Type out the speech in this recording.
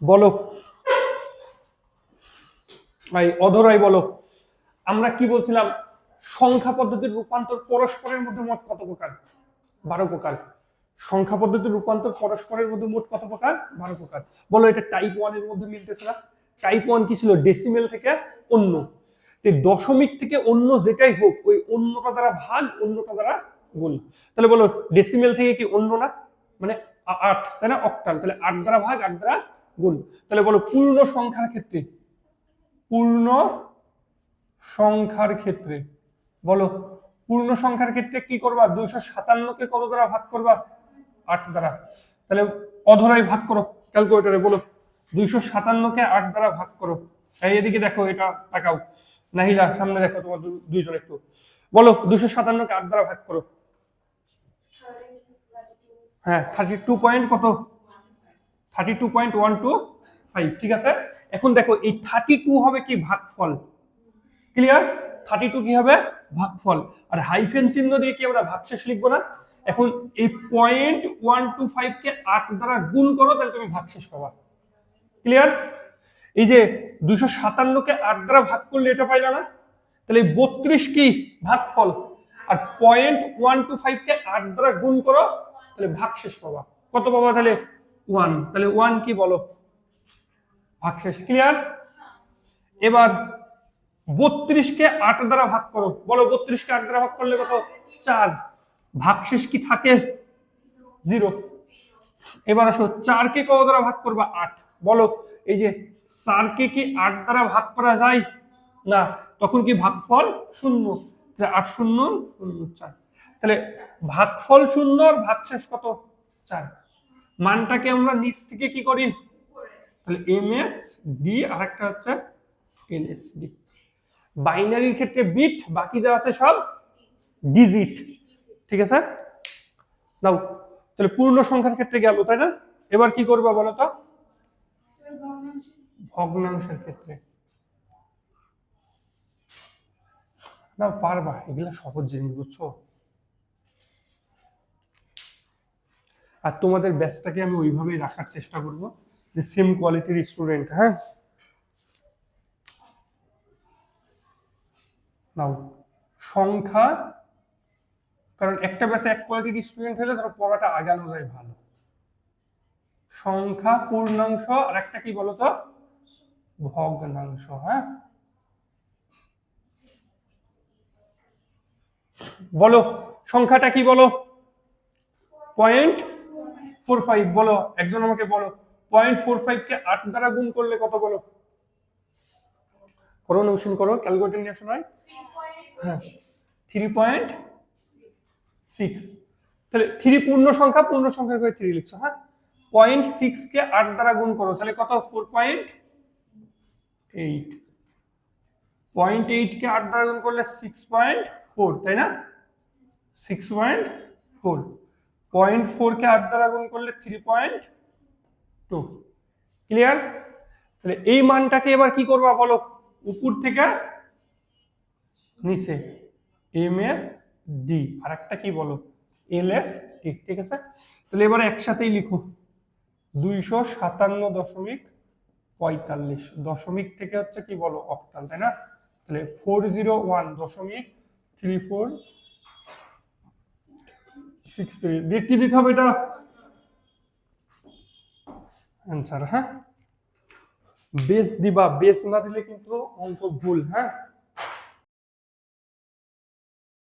বলো ভাই অধরাই বলো, আমরা কি বলছিলাম? সংখ্যা পদ্ধতির রূপান্তর পরস্পরের মধ্যে মোট কত প্রকার? 12 প্রকার। সংখ্যা পদ্ধতির রূপান্তর পরস্পরের মধ্যে মোট কত প্রকার? 12 প্রকার। বলো এটা টাইপ 1 এর মধ্যে মিলতেছে না? টাইপ 1 কি ছিল? ডেসিমেল থেকে অন্য। দশমিক থেকে অন্য যেটাই হোক, ওই অন্যটা দ্বারা ভাগ, অন্যটা দ্বারা গুণ। তাহলে বলো ডেসিমেল থেকে কি অন্য না? মানে 8, তাই না? অক্টাল। তাহলে 8 দ্বারা ভাগ, 8 দ্বারা গুণ। তাহলে বলো পূর্ণ সংখ্যার ক্ষেত্রে, পূর্ণ সংখ্যার ক্ষেত্রে বলো, পূর্ণ সংখ্যার ক্ষেত্রে কি করবা? 257 কে কত দ্বারা ভাগ করবা? 8 দ্বারা। তাহলে অধরাই ভাগ করো ক্যালকুলেটরে, বলো 257কে 8 দ্বারা ভাগ করো। এই এদিকে দেখো, এটা তাকাও, নাহিলা সামনে দেখো, তোমার দুইজন একটু বলো 257কে 8 দ্বারা ভাগ করো। হ্যাঁ 32 পয়েন্ট কত? 32.125। ঠিক আছে, এখন দেখো এই 32 হবে কি? ভাগফল। ক্লিয়ার? 32 কি হবে? ভাগফল। আর হাইফেন চিহ্ন দিয়ে কি আমরা ভাগশেষ লিখবো না? এখন এই 0.125 কে 8 দ্বারা গুণ করো, তাহলে তুমি ভাগশেষ পাবা। ক্লিয়ার? এই যে 257কে 8 দ্বারা ভাগ করলে এটা পাইলা না? তাহলে 32 কি? ভাগফল। আর 0.125 কে 8 দ্বারা গুণ করো, তাহলে ভাগশেষ পাবা। কত পাবা তাহলে? 1। তাহলে 1 কি বলো? ভাগশেষ। ক্লিয়ার? এবার 32কে 8 দ্বারা ভাগ করো, বলো 32কে 8 দ্বারা ভাগ করলে কত? 4। ভাগশেষ কি থাকে? 0। এবার আসো 4কে কত দ্বারা ভাগ করবা? 8। বলো এই যে 4কে কি 8 দ্বারা ভাগ করা যায়? না, তখন কি ভাগফল 0। 8 0 0 4। তাহলে ভাগফল 0 আর ভাগশেষ কত? 4। মানটাকে আমরা নিচ থেকে কি করি? তাহলে এমএস ডি, আর একটা হচ্ছে এলএসডি। বাইনারির ক্ষেত্রে বিট, বাকি যা আছে সব ডিজিট। ঠিক আছে, নাও তাহলে পূর্ণ সংখ্যার ক্ষেত্রে গেল, তাই না? এবার কি করবা বলো তো? ভগ্নাংশের ক্ষেত্রে না, পারবা, এগুলা সহজ জিনিস, বুঝছো? আর তোমাদের ব্যাচটাকে আমি ওইভাবেই রাখার চেষ্টা করব, যে সেম কোয়ালিটির স্টুডেন্ট। হ্যাঁ, নাও সংখ্যা, কারণ একটা ব্যাচে এক কোয়ালিটির স্টুডেন্ট হলে ধরো পড়াটা আগানো যায় ভালো। সংখ্যা, পূর্ণাংশ, আর একটা কি বলতো? ভগ্নাংশ। হ্যাঁ, বলো সংখ্যাটা কি বলো? 0.45। বলো একজন আমাকে বলো 0.45 কে 8 দ্বারা গুণ করলে কত? বলো, করো, নৌশন করো, ক্যালকুলেটর নিয়ে শোনায়। হ্যাঁ 3.6। তাহলে 3 পূর্ণ সংখ্যা, পূর্ণ সংখ্যার করে 3 লিখছো। হ্যাঁ, 0.6 কে 8 দ্বারা গুণ করো, তাহলে কত? 4.8। 0.8 কে 8 দ্বারা গুণ করলে 6.4, তাই না? 6.4। 0.4 কে 8 দ্বারা গুণ করলে 3.2। ক্লিয়ার? তাহলে এই মানটাকে এবার কি করবা বলো? উপর থেকে নিচে এমএস ডি, আর একটা কি বলো? LS D. ঠিক আছে, তাহলে এবার একসাথেই লিখো 257.45। দশমিক থেকে হচ্ছে কি বলো? অক্টাল, তাই না? তাহলে 401.3463 দিয়ে কি দিতে হবে? এটা অ্যান্সার। হ্যাঁ, বেস দিবা, বেস না দিলে কিন্তু অঙ্ক ভুল। হ্যাঁ,